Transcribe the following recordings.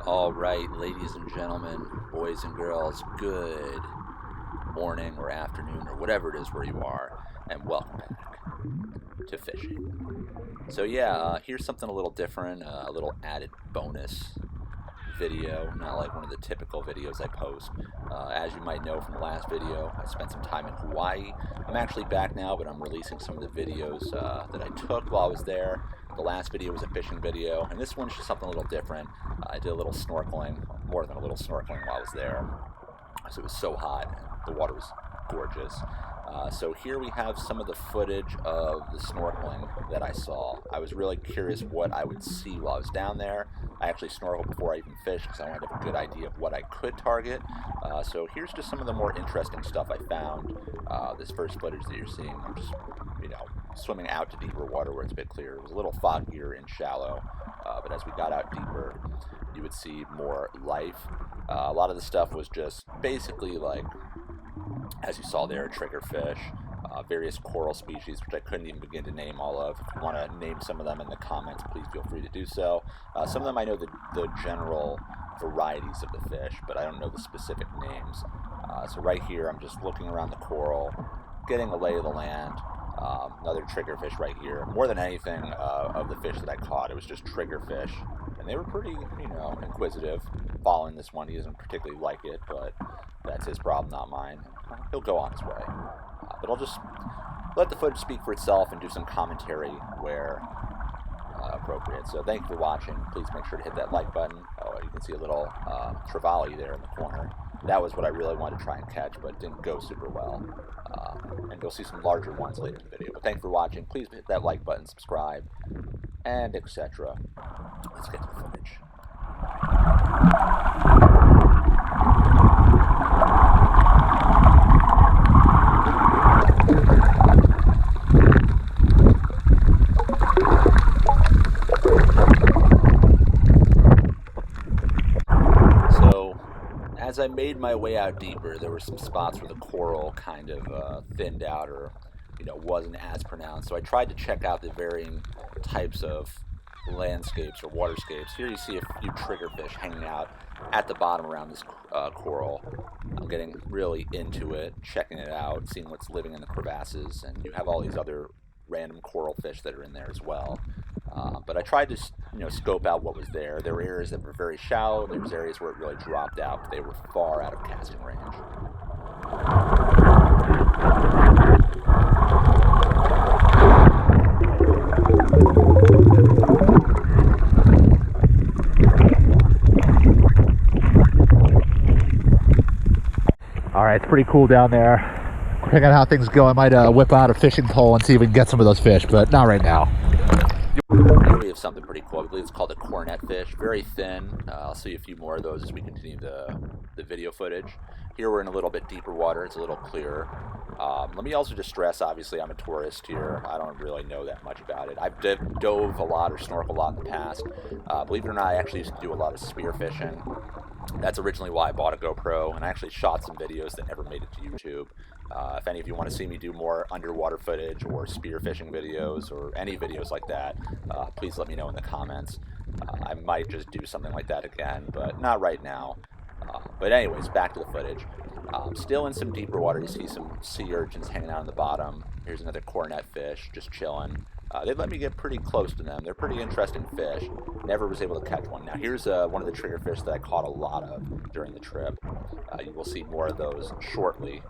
All right, ladies and gentlemen, boys and girls, good morning or afternoon or whatever it is where you are, and welcome back to Fishing. So yeah, here's something a little different, a little added bonus video, not like one of the typical videos I post. As you might know from the last video, I spent some time in Hawaii. I'm actually back now, but I'm releasing some of the videos that I took while I was there. The last video was a fishing video, and this one's just something a little different. I did a little snorkeling, more than a little snorkeling while I was there, because it was so hot and the water was gorgeous. So here we have some of the footage of the snorkeling that I saw. I was really curious what I would see while I was down there. I actually snorkeled before I even fished because I wanted to have a good idea of what I could target. So here's just some of the more interesting stuff I found. This first footage that you're seeing, I'm just, swimming out to deeper water where it's a bit clearer. It was a little foggier and shallow, but as we got out deeper, you would see more life. A lot of the stuff was just basically like, as you saw there, triggerfish, various coral species, which I couldn't even begin to name all of. If you want to name some of them in the comments, please feel free to do so. Some of them I know the general varieties of the fish, but I don't know the specific names. So right here, I'm just looking around the coral, getting a lay of the land. Another triggerfish right here. More than anything of the fish that I caught, it was just triggerfish. And they were pretty, inquisitive. Following this one, he doesn't particularly like it, but that's his problem, not mine. He'll go on his way. But I'll just let the footage speak for itself and do some commentary where appropriate. So thank you for watching. Please make sure to hit that like button. Oh, you can see a little trevally there in the corner. That was what I really wanted to try and catch, but didn't go super well. And you'll see some larger ones later in the video. But thanks for watching. Please hit that like button, subscribe, and etc. Let's get to the footage. As I made my way out deeper, there were some spots where the coral kind of thinned out or, wasn't as pronounced. So I tried to check out the varying types of landscapes or waterscapes. Here you see a few triggerfish hanging out at the bottom around this coral. I'm getting really into it, checking it out, seeing what's living in the crevasses, and you have all these other random coral fish that are in there as well. But I tried to, scope out what was there. There were areas that were very shallow. There was areas where it really dropped out, but they were far out of casting range. All right, it's pretty cool down there. Check out how things go. I might whip out a fishing pole and see if we can get some of those fish, but not right now. Here we have something pretty cool. I believe it's called a cornet fish. Very thin. I'll see a few more of those as we continue the video footage. Here we're in a little bit deeper water. It's a little clearer. Let me also just stress, obviously, I'm a tourist here. I don't really know that much about it. I've dove a lot or snorkeled a lot in the past. Believe it or not, I actually used to do a lot of spear fishing. That's originally why I bought a GoPro, and I actually shot some videos that never made it to YouTube. If any of you want to see me do more underwater footage or spear fishing videos or any videos like that, please let me know in the comments. I might just do something like that again, but not right now. But anyways, back to the footage. Still in some deeper water, you see some sea urchins hanging out on the bottom. Here's another cornet fish just chilling. They let me get pretty close to them. They're pretty interesting fish. Never was able to catch one. Now here's one of the triggerfish that I caught a lot of during the trip. You will see more of those shortly.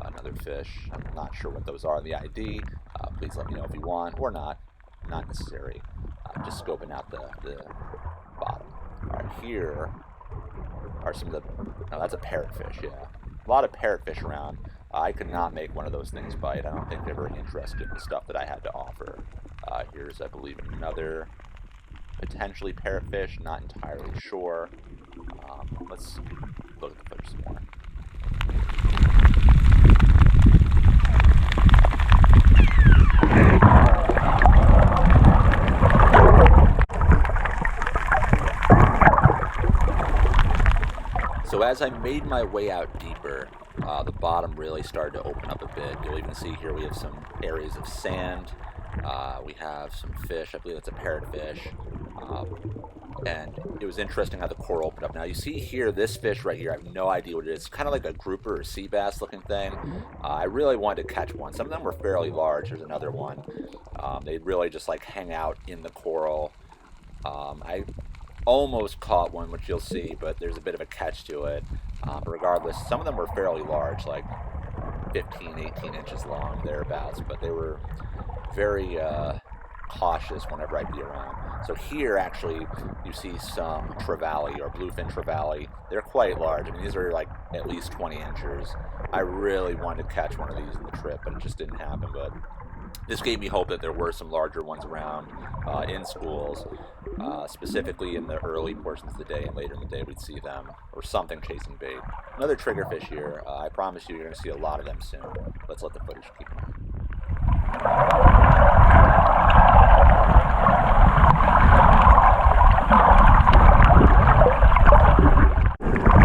Another fish. I'm not sure what those are on the ID. Please let me know if you want or not. Not necessary. Just scoping out the bottom. All right, here are some of the... No, that's a parrotfish, yeah. A lot of parrotfish around. I could not make one of those things bite. I don't think they're very interested in the stuff that I had to offer. Here's, I believe, another potentially parrotfish. Not entirely sure. Let's look at the footage some more. So as I made my way out deeper, the bottom really started to open up a bit. You'll even see here we have some areas of sand. We have some fish. I believe that's a parrotfish. and it was interesting how the coral opened up. Now you see here, this fish right here, I have no idea what it is. It's kind of like a grouper or sea bass looking thing. I really wanted to catch one. Some of them were fairly large. There's another one. They'd really just like hang out in the coral. I almost caught one, which you'll see, but there's a bit of a catch to it. But regardless, some of them were fairly large, like 15, 18 inches long, thereabouts, but they were very cautious whenever I'd be around. So here, actually, you see some trevally, or bluefin trevally. They're quite large. I mean, these are like at least 20 inches. I really wanted to catch one of these in the trip, but it just didn't happen. But this gave me hope that there were some larger ones around in schools, specifically in the early portions of the day, and later in the day we'd see them, or something chasing bait. Another triggerfish here. I promise you, you're going to see a lot of them soon. Let's let the footage keep going.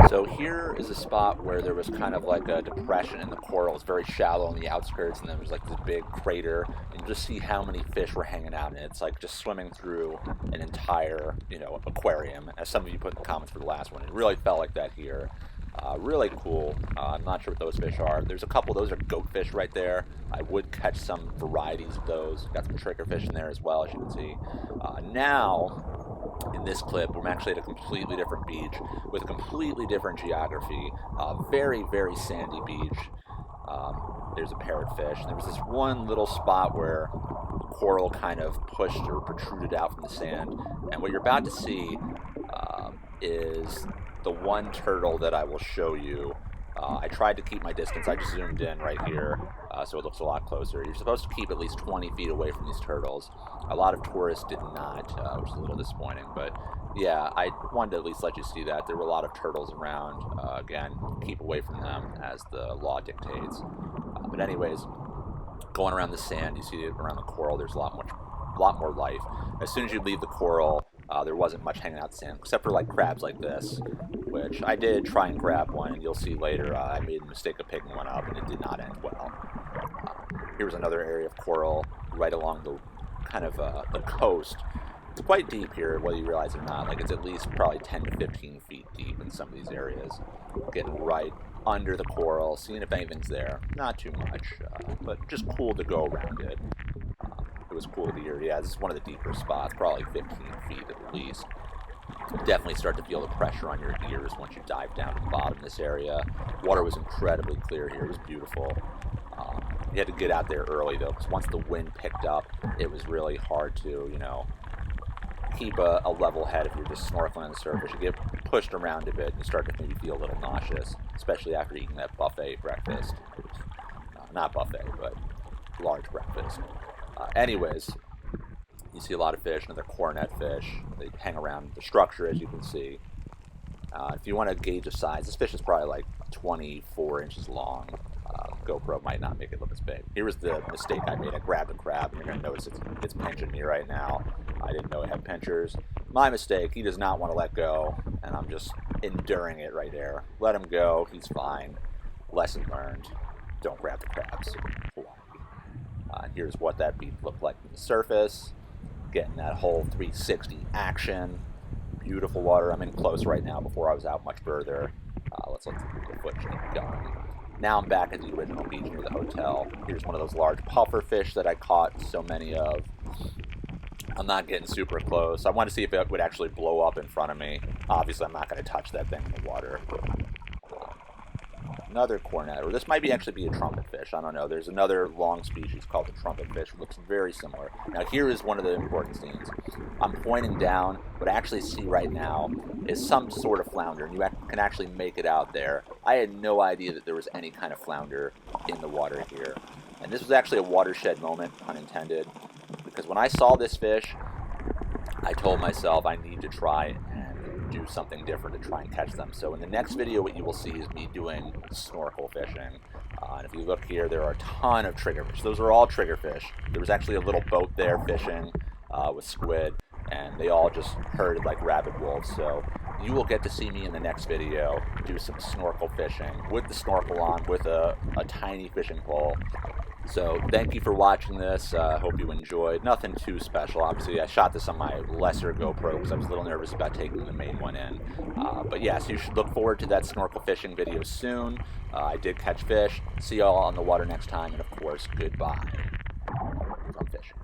So here is a spot where there was kind of like a depression in the coral. It's very shallow on the outskirts, and then there's like this big crater, and you just see how many fish were hanging out in it. It's like just swimming through an entire, aquarium, as some of you put in the comments for the last one. It really felt like that here. Really cool. I'm not sure what those fish are. There's a couple. Those are goatfish right there. I would catch some varieties of those. Got some triggerfish in there as well, as you can see. Now, in this clip, we're actually at a completely different beach with completely different geography. Very, very sandy beach. There's a parrotfish. There was this one little spot where the coral kind of pushed or protruded out from the sand. And what you're about to see is the one turtle that I will show you. I tried to keep my distance. I just zoomed in right here, so it looks a lot closer. You're supposed to keep at least 20 feet away from these turtles. A lot of tourists did not, which is a little disappointing. But yeah, I wanted to at least let you see that. There were a lot of turtles around. Again, keep away from them as the law dictates. But anyways, going around the sand, you see around the coral, there's a lot more life. As soon as you leave the coral, there wasn't much hanging out in the sand, except for like crabs like this, which I did try and grab one, and you'll see later I made a mistake of picking one up, and it did not end well. Here was another area of coral right along the kind of the coast. It's quite deep here, whether you realize it or not. Like, it's at least probably 10 to 15 feet deep in some of these areas. Getting right under the coral, seeing if anything's there. Not too much, but just cool to go around it. It was cool to hear. Yeah, this is one of the deeper spots, probably 15 feet at least. You definitely start to feel the pressure on your ears once you dive down to the bottom of this area. Water was incredibly clear here. It was beautiful. You had to get out there early, though, because once the wind picked up, it was really hard to, keep a level head if you're just snorkeling on the surface. You get pushed around a bit, and you start to maybe feel a little nauseous, especially after eating that buffet breakfast. Not buffet, but large breakfast. Anyways, you see a lot of fish, another cornet fish. They hang around the structure, as you can see. If you want to gauge the size, this fish is probably like 24 inches long. GoPro might not make it look as big. Here was the mistake I made. I grabbed a crab, and you're going to notice it's pinching me right now. I didn't know it had pinchers. My mistake. He does not want to let go, and I'm just enduring it right there. Let him go. He's fine. Lesson learned. Don't grab the crabs. Here's what that beach looked like from the surface. Getting that whole 360 action. Beautiful water. I'm in close right now. Before I was out much further. Let's let the footage keep going. Now I'm back at the original beach near the hotel. Here's one of those large puffer fish that I caught so many of. I'm not getting super close. I want to see if it would actually blow up in front of me. Obviously, I'm not going to touch that thing in the water. Another cornet, or this might actually be a trumpet fish. I don't know. There's another long species called the trumpet fish. It looks very similar. Now, here is one of the important scenes. I'm pointing down. What I actually see right now is some sort of flounder, and you can actually make it out there. I had no idea that there was any kind of flounder in the water here. And this was actually a watershed moment, unintended, because when I saw this fish, I told myself I need to try and do something different to try and catch them. So in the next video, what you will see is me doing snorkel fishing. And if you look here, there are a ton of triggerfish. Those are all triggerfish. There was actually a little boat there fishing with squid, and they all just herded like rabid wolves. So you will get to see me in the next video do some snorkel fishing with the snorkel on, with a tiny fishing pole. So thank you for watching this. Hope you enjoyed. Nothing too special. Obviously, I shot this on my lesser GoPro because I was a little nervous about taking the main one in. But yes, you should look forward to that snorkel fishing video soon. I did catch fish. See y'all on the water next time. And of course, goodbye from Fishin.